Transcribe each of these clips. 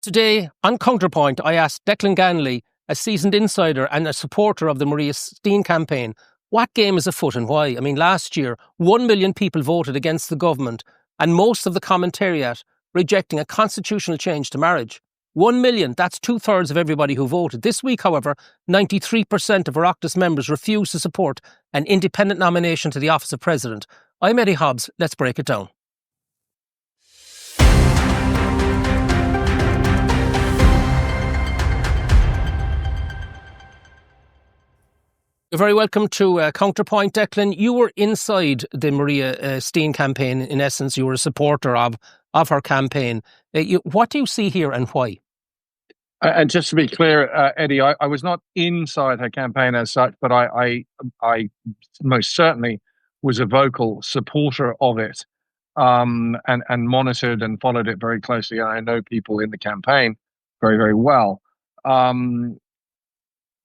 Today, on Counterpoint, I asked Declan Ganley, a seasoned insider and a supporter of the Maria Steen campaign, what game is afoot and why? I mean, last year, 1 million people voted against the government and most of the commentariat rejecting a constitutional change to marriage. 1 million, that's 2/3 of everybody who voted. This week, however, 93% of Oireachtas members refused to support an independent nomination to the office of president. I'm Eddie Hobbs. Let's break it down. You're very welcome to Counterpoint, Declan. You were inside the Maria Steen campaign. In essence, you were a supporter of her campaign. What do you see here and why? And just to be clear, Eddie, I was not inside her campaign as such, but I most certainly was a vocal supporter of it, and monitored and followed it very closely. And I know people in the campaign very, very well.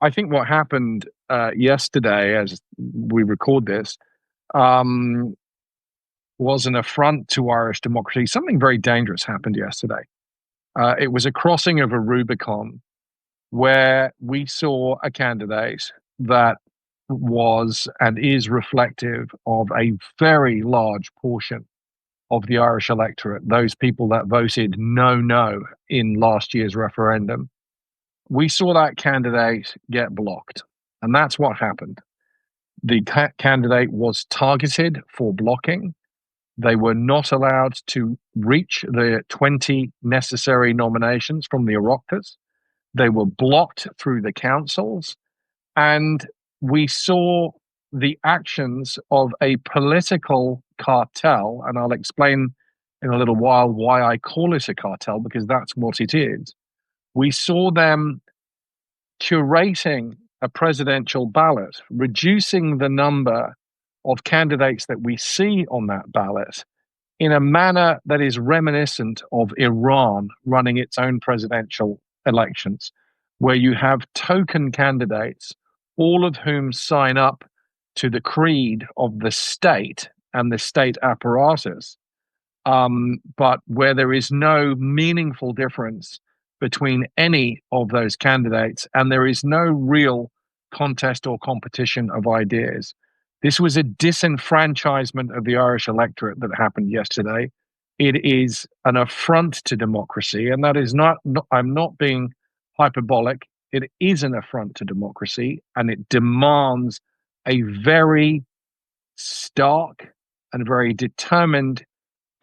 I think what happened yesterday, as we record this, was an affront to Irish democracy. Something very dangerous happened yesterday. It was a crossing of a Rubicon where we saw a candidate that was and is reflective of a very large portion of the Irish electorate, those people that voted no in last year's referendum. We saw that candidate get blocked, and that's what happened. The candidate was targeted for blocking. They were not allowed to reach the 20 necessary nominations from the Oireachtas. They were blocked through the councils, and we saw the actions of a political cartel, and I'll explain in a little while why I call it a cartel, because that's what it is. We saw them curating a presidential ballot, reducing the number of candidates that we see on that ballot in a manner that is reminiscent of Iran running its own presidential elections, where you have token candidates, all of whom sign up to the creed of the state and the state apparatus, but where there is no meaningful difference between any of those candidates, and there is no real contest or competition of ideas. This was a disenfranchisement of the Irish electorate that happened yesterday. It is an affront to democracy, and that is not I'm not being hyperbolic. It is an affront to democracy, and it demands a very stark and very determined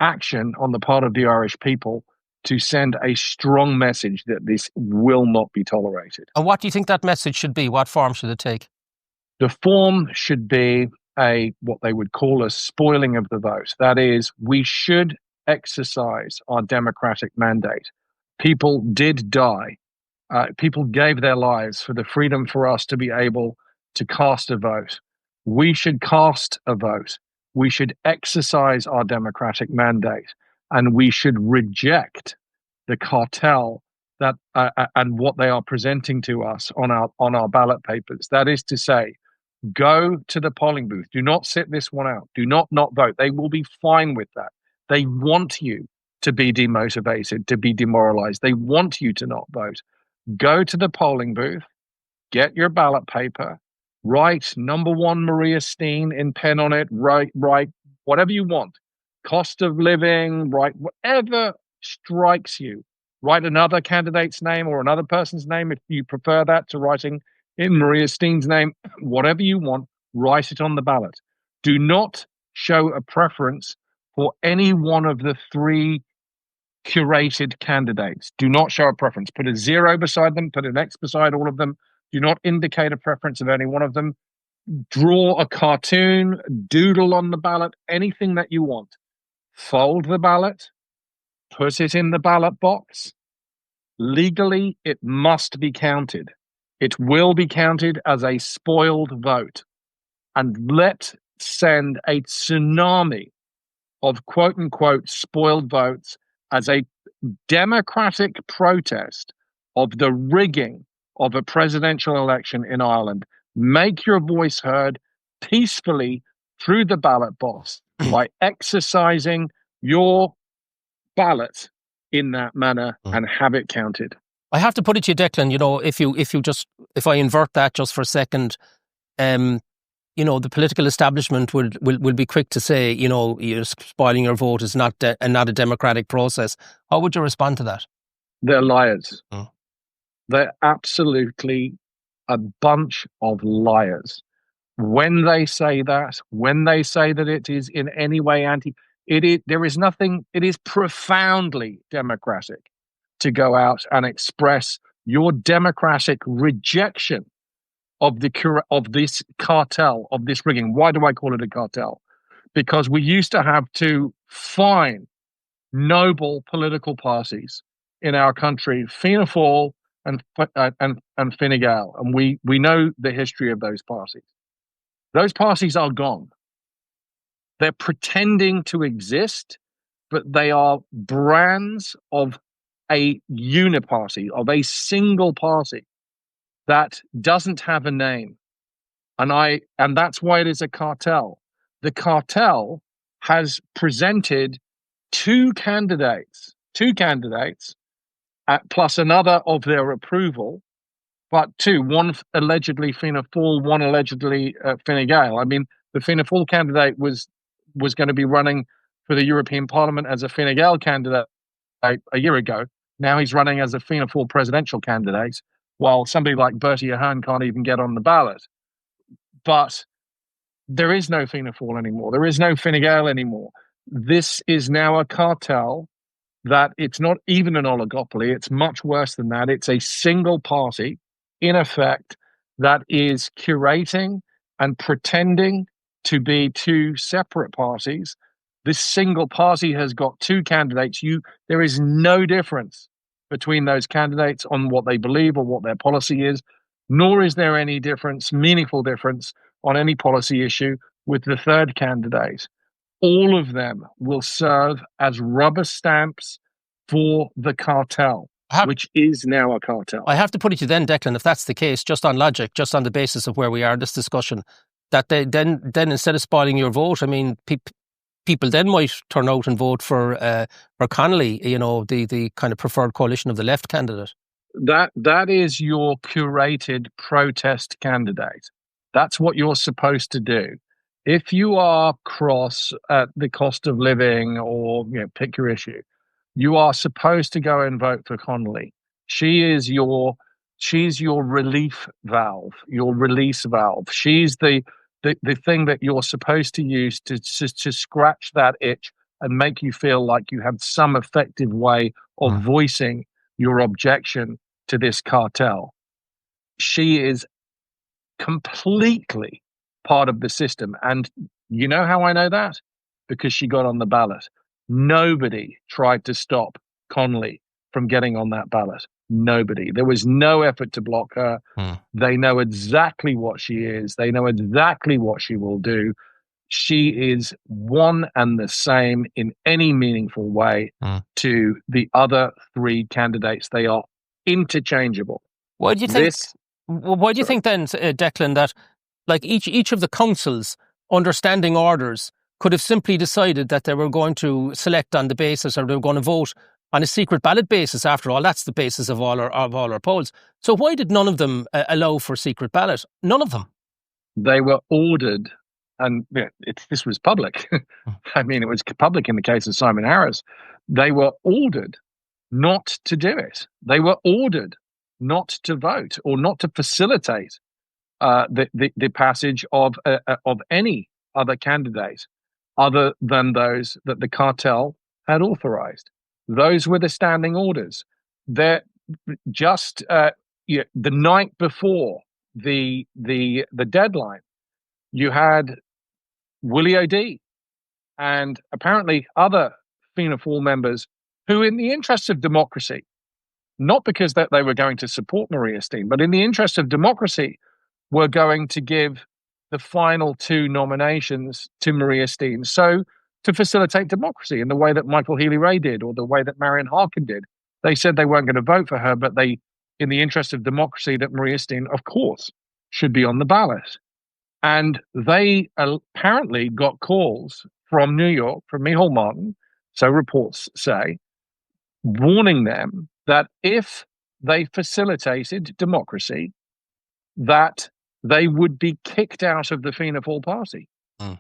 action on the part of the Irish people to send a strong message that this will not be tolerated. And what do you think that message should be? What form should it take? The form should be what they would call a spoiling of the vote. That is, we should exercise our democratic mandate. People did die. People gave their lives for the freedom for us to be able to cast a vote. We should cast a vote. We should exercise our democratic mandate, and we should reject the cartel that and what they are presenting to us on our ballot papers. That is to say, go to the polling booth. Do not sit this one out. Do not vote. They will be fine with that. They want you to be demotivated, to be demoralized. They want you to not vote. Go to the polling booth, get your ballot paper, write number 1 Maria Steen in pen on it, write whatever you want. Cost of living, write whatever strikes you. Write another candidate's name or another person's name if you prefer that to writing in Maria Steen's name. Whatever you want, write it on the ballot. Do not show a preference for any one of the 3 curated candidates. Do not show a preference. Put a 0 beside them, put an X beside all of them. Do not indicate a preference of any one of them. Draw a cartoon, doodle on the ballot, anything that you want. Fold the ballot, put it in the ballot box. Legally, it must be counted. It will be counted as a spoiled vote. And let's send a tsunami of quote-unquote spoiled votes as a democratic protest of the rigging of a presidential election in Ireland. Make your voice heard peacefully through the ballot box by exercising your ballot in that manner and have it counted. I have to put it to you, Declan, you know, if I invert that just for a second, you know, the political establishment will be quick to say, you know, you're spoiling your vote is not a democratic process. How would you respond to that? They're liars. They're absolutely a bunch of liars. When they say that it is in any way there is nothing, it is profoundly democratic to go out and express your democratic rejection of this cartel, of this rigging. Why do I call it a cartel? Because we used to have two fine, noble political parties in our country, Fianna Fáil and Fine Gael, and we know the history of those parties. Those parties are gone. They're pretending to exist, but they are brands of a uniparty, of a single party that doesn't have a name. And that's why it is a cartel. The cartel has presented two candidates, plus another of their approval, but two, one allegedly Fianna Fáil, one allegedly Fine Gael. I mean, the Fianna Fáil candidate was going to be running for the European Parliament as a Fine Gael candidate a year ago. Now he's running as a Fianna Fáil presidential candidate, while somebody like Bertie Ahern can't even get on the ballot. But there is no Fianna Fáil anymore. There is no Fine Gael anymore. This is now a cartel that it's not even an oligopoly. It's much worse than that. It's a single party, in effect, that is curating and pretending to be two separate parties. This single party has got two candidates. There is no difference between those candidates on what they believe or what their policy is, nor is there any difference, meaningful difference, on any policy issue with the third candidate. All of them will serve as rubber stamps for the cartel, which is now a cartel. I have to put it to you then, Declan, if that's the case, just on logic, just on the basis of where we are in this discussion, that they then instead of spoiling your vote, I mean, people then might turn out and vote for Connolly, you know, the kind of preferred coalition of the left candidate. That is your curated protest candidate. That's what you're supposed to do. If you are cross at the cost of living or, you know, pick your issue, you are supposed to go and vote for Connolly. She's your relief valve, your release valve. She's the thing that you're supposed to use to scratch that itch and make you feel like you have some effective way of voicing your objection to this cartel. She is completely part of the system. And you know how I know that? Because she got on the ballot. Nobody tried to stop Connolly from getting on that ballot. Nobody. There was no effort to block her. They know exactly what she is. They know exactly what she will do. She is one and the same in any meaningful way to the other three candidates. They are interchangeable. Why do you think? Why do you think then, Declan, that like each of the councils under standing orders could have simply decided that they were going to select on the basis, or they were going to vote on a secret ballot basis? After all, that's the basis of all our polls. So why did none of them allow for secret ballot? None of them. They were ordered, and this was public. I mean, it was public in the case of Simon Harris. They were ordered not to do it. They were ordered not to vote or not to facilitate the passage of any other candidate other than those that the cartel had authorized. Those were the standing orders. They're just the night before the deadline, you had Willie O'D and apparently other Fianna Fáil members who, in the interest of democracy, not because that they were going to support Maria Steen, but in the interest of democracy, were going to give the final two nominations to Maria Steen. So to facilitate democracy in the way that Michael Healy-Rae did, or the way that Marion Harkin did, they said they weren't going to vote for her, but they, in the interest of democracy, that Maria Steen, of course, should be on the ballot. And they apparently got calls from New York, from Micheál Martin, so reports say, warning them that if they facilitated democracy, that they would be kicked out of the Fianna Fáil party. Mm.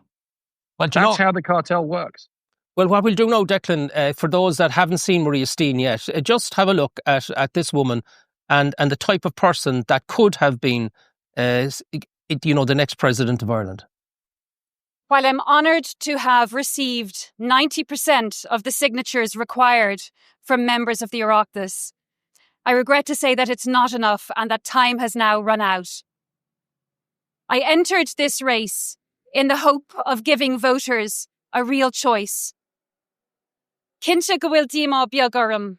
Well, That's how the cartel works. Well, what we'll do now, Declan, for those that haven't seen Maria Steen yet, just have a look at this woman and the type of person that could have been, the next president of Ireland. While I'm honoured to have received 90% of the signatures required from members of the Oireachtas, I regret to say that it's not enough and that time has now run out. I entered this race in the hope of giving voters a real choice. Cinse go bhfuil díma beag orm,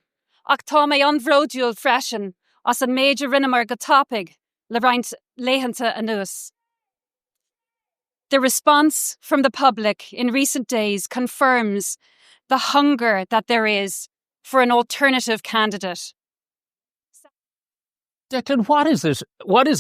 ach tá mé an bhródúil freisin as an méidir rinnemer go tapig le roinnt léhananta anuas. The response from the public in recent days confirms the hunger that there is for an alternative candidate. Declan, what is it? What is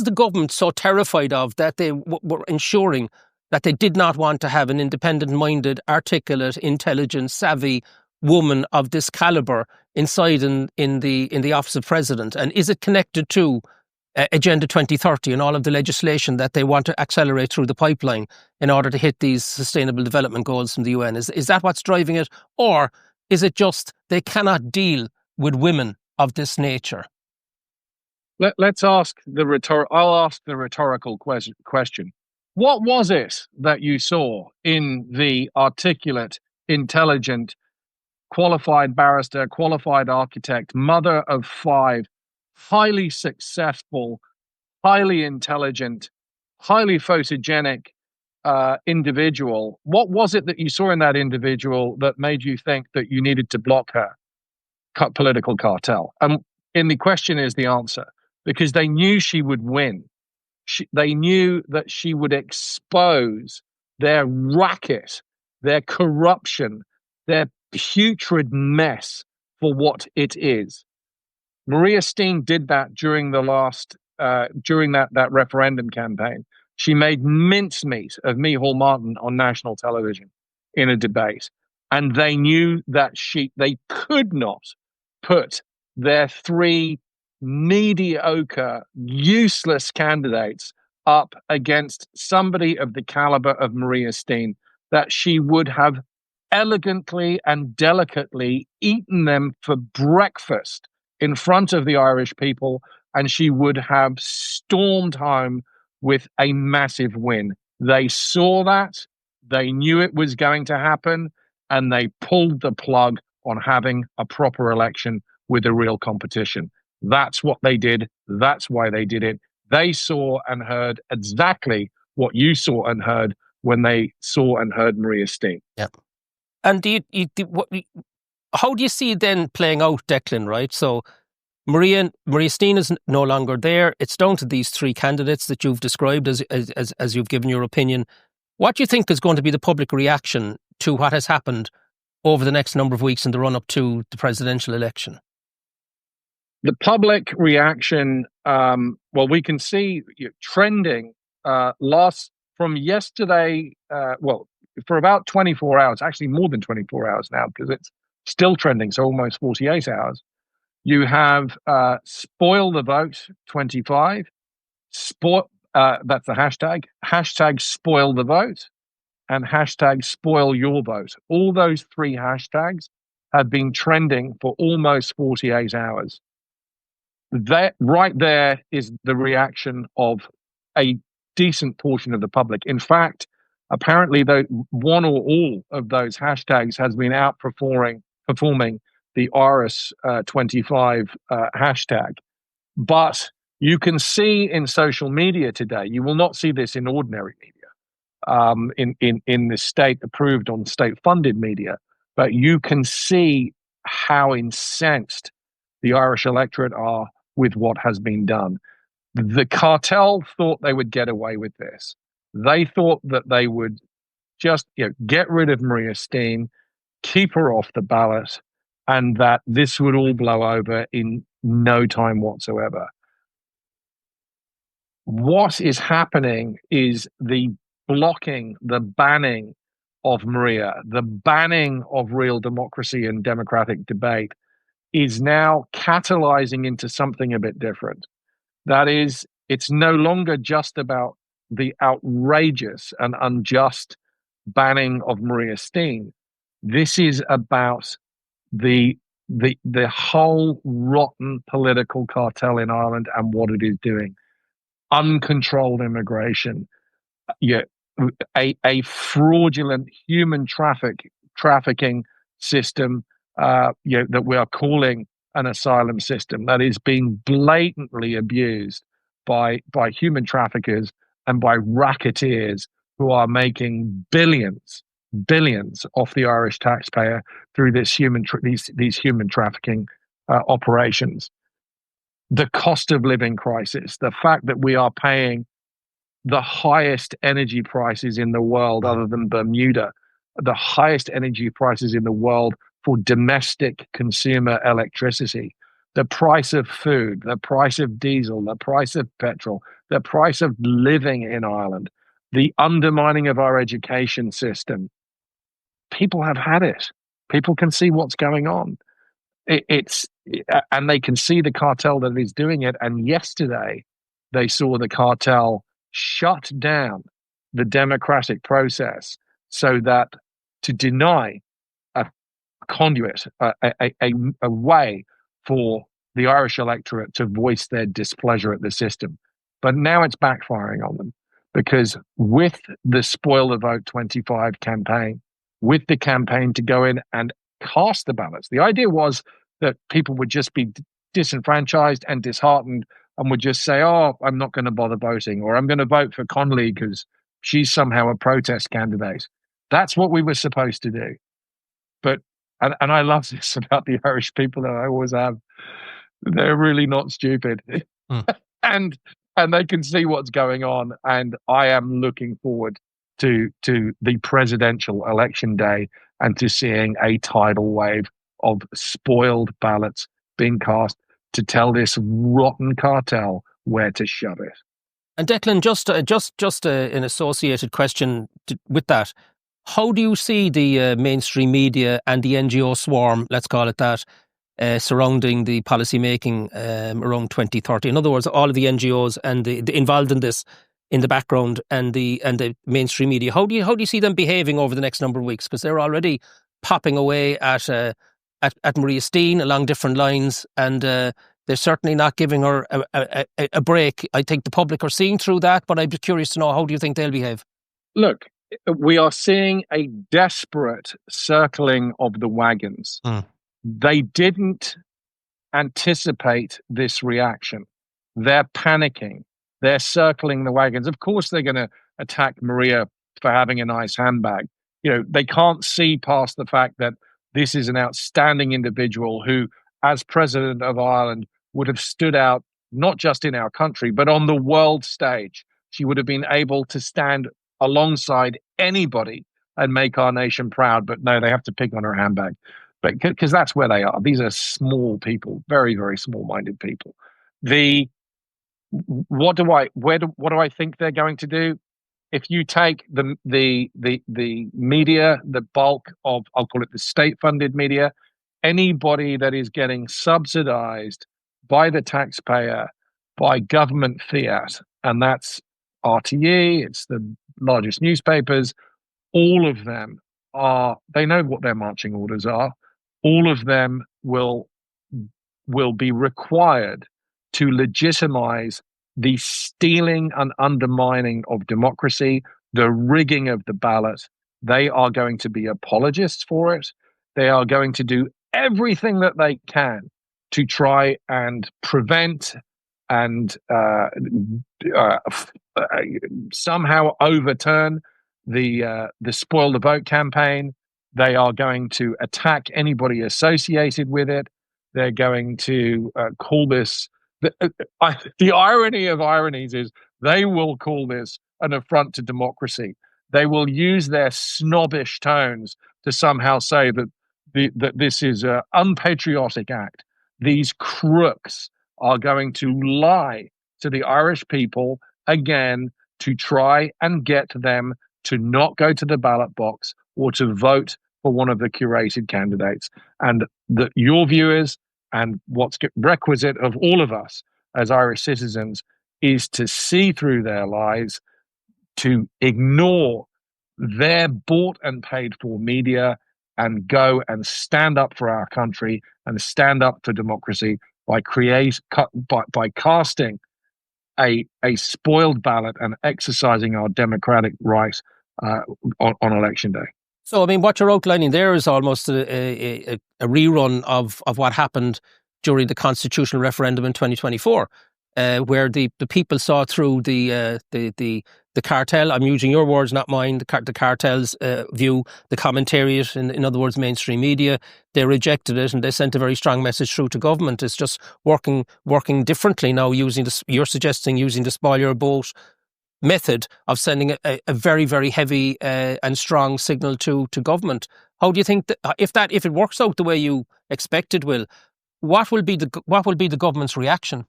the government so terrified of that they were ensuring that they did not want to have an independent-minded, articulate, intelligent, savvy woman of this calibre inside in the office of president? And is it connected to Agenda 2030 and all of the legislation that they want to accelerate through the pipeline in order to hit these sustainable development goals from the UN? Is that what's driving it? Or is it just they cannot deal with women of this nature? Let's ask I'll ask the rhetorical question. What was it that you saw in the articulate, intelligent, qualified barrister, qualified architect, mother of 5, highly successful, highly intelligent, highly photogenic individual? What was it that you saw in that individual that made you think that you needed to block her political cartel? And the question is the answer, because they knew she would win. They knew that she would expose their racket, their corruption, their putrid mess for what it is. Maria Steen did that during that referendum campaign. She made mincemeat of Micheál Martin on national television in a debate, and they knew that they could not put their 3 mediocre, useless candidates up against somebody of the caliber of Maria Steen, that she would have elegantly and delicately eaten them for breakfast in front of the Irish people, and she would have stormed home with a massive win. They saw that, they knew it was going to happen, and they pulled the plug on having a proper election with a real competition. That's what they did. That's why they did it. They saw and heard exactly what you saw and heard when they saw and heard Maria Steen. Yeah. And how do you see it then playing out, Declan, right? So Maria Steen is no longer there. It's down to these 3 candidates that you've described as you've given your opinion. What do you think is going to be the public reaction to what has happened over the next number of weeks in the run-up to the presidential election? The public reaction, we can see trending from yesterday, for about 24 hours, actually more than 24 hours now, because it's still trending, so almost 48 hours. You have Spoil the Vote 25, that's the hashtag Spoil the Vote, and hashtag Spoil Your Vote. All those 3 hashtags have been trending for almost 48 hours. That right there is the reaction of a decent portion of the public. In fact, apparently, one or all of those hashtags has been outperforming the Iris 25 hashtag. But you can see in social media today, you will not see this in ordinary media, in the state-approved on state-funded media, but you can see how incensed the Irish electorate are with what has been done. The cartel thought they would get away with this. They thought that they would just get rid of Maria Steen, keep her off the ballot, and that this would all blow over in no time whatsoever. What is happening is the blocking, the banning, of Maria, the banning of real democracy and democratic debate, is now catalyzing into something a bit different. That is, it's no longer just about the outrageous and unjust banning of Maria Steen. This is about the whole rotten political cartel in Ireland and what it is doing. Uncontrolled immigration, a fraudulent human trafficking system, that we are calling an asylum system, that is being blatantly abused by human traffickers and by racketeers who are making billions off the Irish taxpayer through these human trafficking operations. The cost of living crisis, the fact that we are paying the highest energy prices in the world, other than Bermuda, the highest energy prices in the world for domestic consumer electricity, the price of food, the price of diesel, the price of petrol, the price of living in Ireland, the undermining of our education system. People have had it. People can see what's going on. And they can see the cartel that is doing it. And yesterday, they saw the cartel shut down the democratic process so that to deny a conduit, a way for the Irish electorate to voice their displeasure at the system. But now it's backfiring on them, because with the Spoil the Vote 25 campaign, with the campaign to go in and cast the ballots, the idea was that people would just be disenfranchised and disheartened and would just say, oh, I'm not going to bother voting, or I'm going to vote for Connolly because she's somehow a protest candidate. That's what we were supposed to do. But, and I love this about the Irish people, that I always have. They're really not stupid. And they can see what's going on. And I am looking forward to the presidential election day and to seeing a tidal wave of spoiled ballots being cast to tell this rotten cartel where to shove it. And Declan, just an associated question with that. How do you see the mainstream media and the NGO swarm, let's call it that, surrounding the policy making around 2030? In other words, all of the NGOs and the involved in this in the background and the mainstream media. How do you see them behaving over the next number of weeks? Because they're already popping away at Maria Steen along different lines, and they're certainly not giving her a break. I think the public are seeing through that, but I'd be curious to know, how do you think they'll behave? Look, we are seeing a desperate circling of the wagons. They didn't anticipate this reaction. They're panicking. They're circling the wagons. Of course, they're going to attack Maria for having a nice handbag. They can't see past the fact that this is an outstanding individual who, as president of Ireland, would have stood out not just in our country, but on the world stage. She would have been able to stand alongside anybody and make our nation proud. But no, they have to pick on her handbag, because that's where they are. These are small people, very, very small-minded people. What do I think they're going to do? If you take the media, the bulk of, I'll call it the state-funded media, anybody that is getting subsidized by the taxpayer, by government fiat, and that's RTE, it's the largest newspapers, all of them they know what their marching orders are. All of them will be required to legitimize the stealing and undermining of democracy, the rigging of the ballot. They are going to be apologists for it. They are going to do everything that they can to try and prevent and somehow overturn the Spoil the Vote campaign. They are going to attack anybody associated with it. They're going to call this... The irony of ironies is they will call this an affront to democracy. They will use their snobbish tones to somehow say that this is an unpatriotic act. These crooks are going to lie to the Irish people again to try and get them to not go to the ballot box or to vote for one of the curated candidates. And that your viewers, and what's requisite of all of us as Irish citizens, is to see through their lies, to ignore their bought and paid for media, and go and stand up for our country and stand up for democracy by casting a spoiled ballot and exercising our democratic right on election day. So, I mean, what you're outlining there is almost a rerun of what happened during the constitutional referendum in 2024, where the people saw through the cartel. I'm using your words, not mine. The cartel's view, the commentariat, in other words, mainstream media. They rejected it, and they sent a very strong message through to government. It's just working differently now. You're suggesting using the spoil your vote method of sending a very, very heavy and strong signal to government. How do you think that if it works out the way you expect it will, what will be the government's reaction?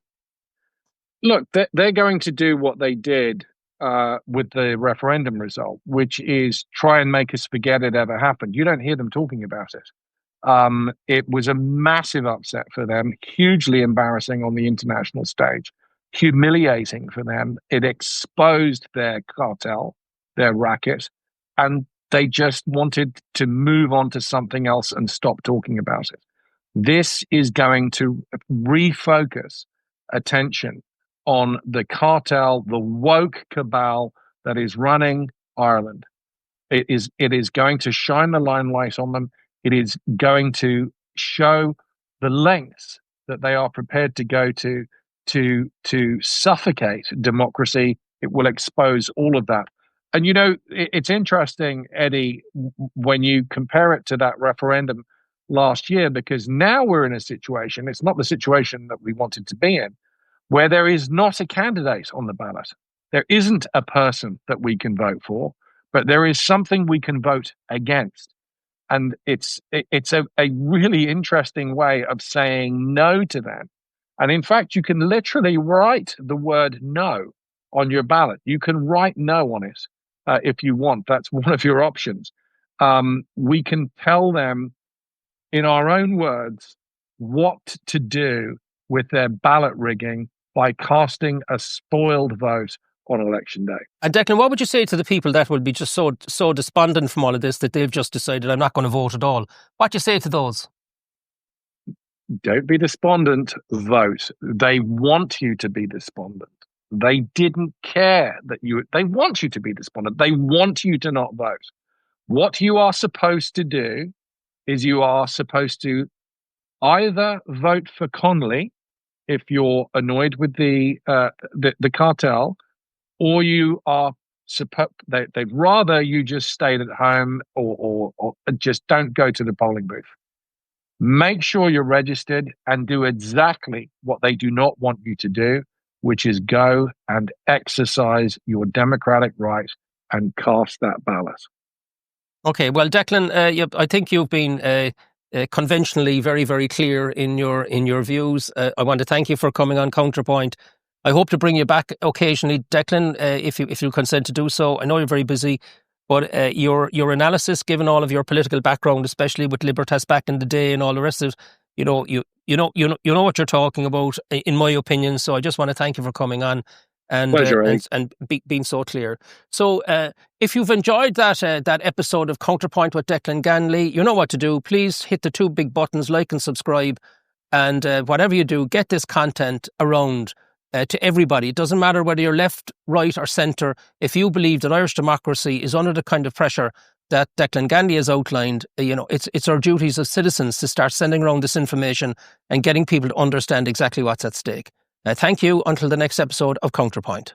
Look, they're going to do what they did with the referendum result, which is try and make us forget it ever happened. You don't hear them talking about it. It was a massive upset for them, hugely embarrassing on the international stage, humiliating for them. It exposed their cartel, their racket, and they just wanted to move on to something else and stop talking about it. This is going to refocus attention on the cartel, the woke cabal that is running Ireland. It is going to shine the limelight on them. It is going to show the lengths that they are prepared to go to suffocate democracy. It will expose all of that. And, you know, it's interesting, Eddie, when you compare it to that referendum last year, because now we're in a situation, it's not the situation that we wanted to be in, where there is not a candidate on the ballot. There isn't a person that we can vote for, but there is something we can vote against. And it's a really interesting way of saying no to them. And in fact, you can literally write the word no on your ballot. You can write no on it if you want. That's one of your options. We can tell them in our own words what to do with their ballot rigging by casting a spoiled vote on election day. And Declan, what would you say to the people that will be just so despondent from all of this that they've just decided, I'm not going to vote at all? What do you say to those? Don't be despondent, vote. They want you to be despondent. They didn't care that they want you to be despondent. They want you to not vote. What you are supposed to do is you are supposed to either vote for Connolly if you're annoyed with the cartel, or you are they'd rather you just stayed at home or just don't go to the polling booth. Make sure you're registered and do exactly what they do not want you to do, which is go and exercise your democratic right and cast that ballot. Okay, well, Declan, I think you've been conventionally very, very clear in your views. I want to thank you for coming on Counterpoint. I hope to bring you back occasionally, Declan, if you consent to do so. I know you're very busy, but your analysis, given all of your political background, especially with Libertas back in the day and all the rest of it, you know what you're talking about, in my opinion. So I just want to thank you for coming on and being so clear. So if you've enjoyed that episode of Counterpoint with Declan Ganley, you know what to do. Please hit the two big buttons, like and subscribe, and whatever you do, get this content around to everybody. It doesn't matter whether you're left, right or centre. If you believe that Irish democracy is under the kind of pressure that Declan Ganley has outlined, it's our duties as citizens to start sending around this information and getting people to understand exactly what's at stake. Thank you. Until the next episode of Counterpoint.